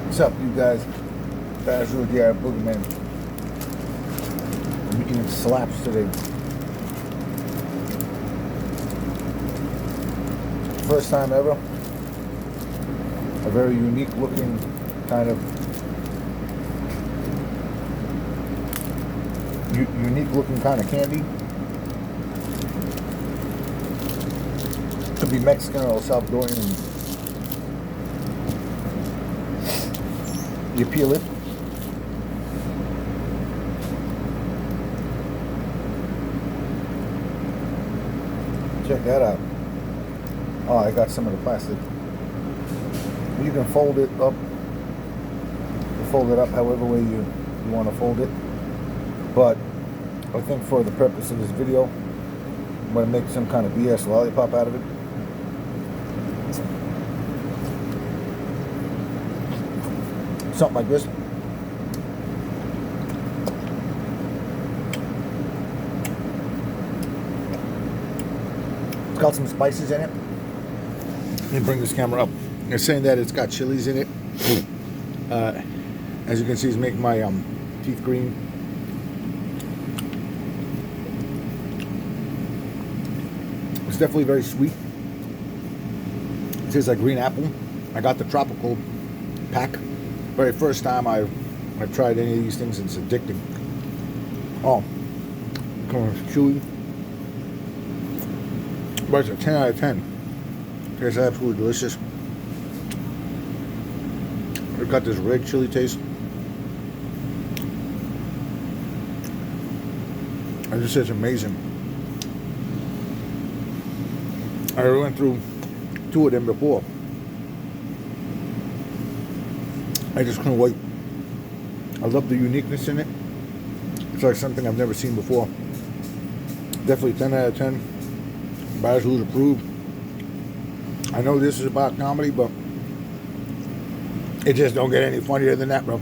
What's up, you guys? Basil the Boogeyman. I'm eating SLAPS today. First time ever. A very unique looking kind of candy. Could be Mexican or Salvadorian. You peel it. Check that out. Oh, I got some of the plastic. You can fold it up. However way you want to fold it. But I think for the purpose of this video, I'm going to make some kind of BS lollipop out of it. Something like this. It's got some spices in it. Let me bring this camera up. They're saying that it's got chilies in it. As you can see, it's making my teeth green. It's definitely very sweet. It tastes like green apple. I got the tropical pack. Very first time I've tried any of these things. It's addicting. Oh, kind of chewy. But it's a 10 out of 10. Tastes absolutely delicious. It's got this red chili taste. I just say it's amazing. I went through 2 of them before. I just couldn't wait. I love the uniqueness in it. It's like something I've never seen before. Definitely 10 out of 10. Basil's approved. I know this is about comedy, but it just don't get any funnier than that, bro.